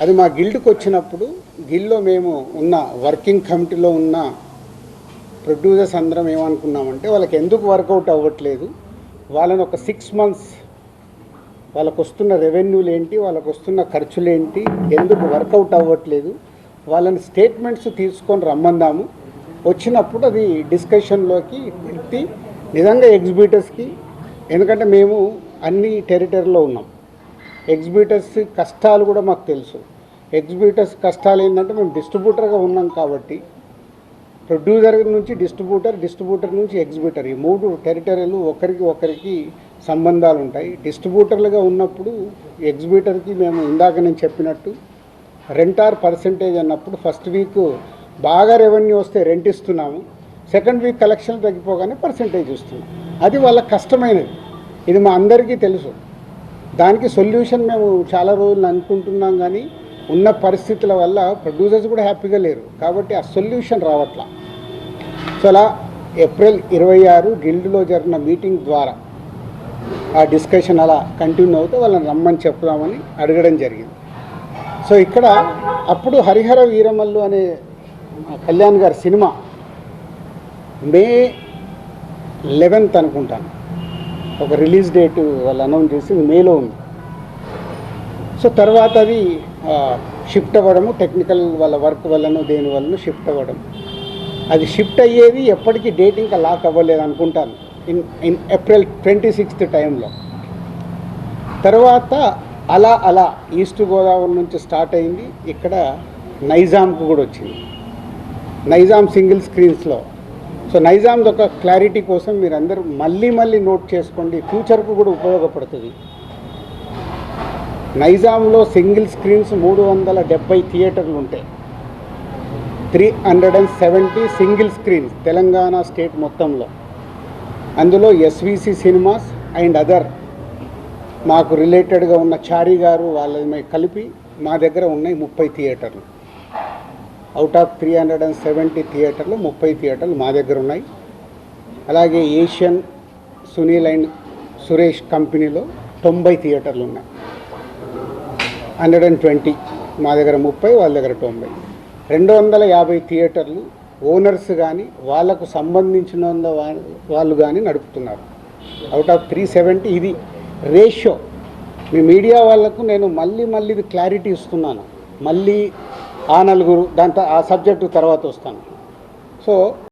అది మా గిల్డ్కి వచ్చినప్పుడు గిల్డ్లో మేము ఉన్న వర్కింగ్ కమిటీలో ఉన్న ప్రొడ్యూసర్స్ అందరం ఏమనుకున్నామంటే వాళ్ళకి ఎందుకు వర్కౌట్ అవ్వట్లేదు, వాళ్ళని ఒక 6 months వాళ్ళకు వస్తున్న రెవెన్యూలు ఏంటి, వాళ్ళకు వస్తున్న ఖర్చులు ఏంటి, ఎందుకు వర్కౌట్ అవ్వట్లేదు, వాళ్ళని స్టేట్మెంట్స్ తీసుకొని రమ్మందాము. వచ్చినప్పుడు అది డిస్కషన్లోకి పెట్టి నిజంగా ఎగ్జిబిటర్స్కి, ఎందుకంటే మేము అన్ని టెరిటరీలో ఉన్నాం, ఎగ్జిబిటర్స్ కష్టాలు కూడా మాకు తెలుసు. ఎగ్జిబిటర్స్ కష్టాలు ఏంటంటే మేము డిస్ట్రిబ్యూటర్గా ఉన్నాం కాబట్టి ప్రొడ్యూసర్ నుంచి డిస్ట్రిబ్యూటర్ నుంచి ఎగ్జిబిటర్, ఈ 3 టెరిటరీలు ఒకరికి సంబంధాలు ఉంటాయి. డిస్ట్రిబ్యూటర్లుగా ఉన్నప్పుడు ఎగ్జిబిటర్కి మేము ఇందాక నేను చెప్పినట్టు రెంట్ ఆర్ పర్సెంటేజ్ అన్నప్పుడు ఫస్ట్ వీక్ బాగా రెవెన్యూ వస్తే రెంట్ ఇస్తున్నాము, సెకండ్ వీక్ కలెక్షన్ తగ్గిపోగానే పర్సెంటేజ్ ఇస్తున్నాం. అది వాళ్ళకి కష్టమైనది, ఇది మా అందరికీ తెలుసు. దానికి సొల్యూషన్ మేము చాలా రోజులు అనుకుంటున్నాం, కానీ ఉన్న పరిస్థితుల వల్ల ప్రొడ్యూసర్స్ కూడా హ్యాపీగా లేరు కాబట్టి ఆ సొల్యూషన్ రావట్లా. సో అలా ఏప్రిల్ 26 గిల్డ్లో జరిగిన మీటింగ్ ద్వారా ఆ డిస్కషన్ అలా కంటిన్యూ అవుతూ వాళ్ళని రమ్మని చెప్దామని అడగడం జరిగింది. సో ఇక్కడ అప్పుడు హరిహర వీరమల్లు అనే కళ్యాణ్ గారి సినిమా మే 11th అనుకుంటాను ఒక రిలీజ్ డేట్ వాళ్ళు అనౌన్స్ చేసి మేలో ఉంది. సో తర్వాత అది షిఫ్ట్ అవ్వడము, టెక్నికల్ వాళ్ళ వర్క్ వల్లనో దేని వల్లనో షిఫ్ట్ అవ్వడం, అది షిఫ్ట్ అయ్యేది ఎప్పటికీ డేట్ ఇంకా లాక్ అవ్వలేదు అనుకుంటాను, ఇన్ ఏప్రిల్ 26th టైంలో. తర్వాత అలా ఈస్ట్ గోదావరి నుంచి స్టార్ట్ అయింది, ఇక్కడ నైజాంకు కూడా వచ్చింది, నైజాం సింగిల్ స్క్రీన్స్లో. సో నైజాంది ఒక క్లారిటీ కోసం మీరు అందరూ మళ్ళీ నోట్ చేసుకోండి, ఫ్యూచర్కు కూడా ఉపయోగపడుతుంది. నైజాంలో సింగిల్ స్క్రీన్స్ 370 థియేటర్లు ఉంటాయి, 370 సింగిల్ స్క్రీన్స్ తెలంగాణ స్టేట్ మొత్తంలో. అందులో ఎస్విసి సినిమాస్ అండ్ అదర్ మాకు రిలేటెడ్గా ఉన్న చారి గారు వాళ్ళని కలిపి మా దగ్గర ఉన్నాయి 30 థియేటర్లు. అవుట్ ఆఫ్ 370 థియేటర్లు 30 థియేటర్లు మా దగ్గర ఉన్నాయి. అలాగే ఏషియన్ సునీల్ అండ్ సురేష్ కంపెనీలో 90 థియేటర్లు ఉన్నాయి, 120 మా దగ్గర 30, వాళ్ళ దగ్గర 90, 250 థియేటర్లు ఓనర్స్ కానీ వాళ్ళకు సంబంధించిన వాళ్ళు కానీ నడుపుతున్నారు. అవుట్ ఆఫ్ 370 ఇది రేషియో. మీ మీడియా వాళ్ళకు నేను మళ్ళీ ఇది క్లారిటీ ఇస్తున్నాను, మళ్ళీ ఆ నలుగురు దాంతో ఆ సబ్జెక్టు తర్వాత వస్తాను. సో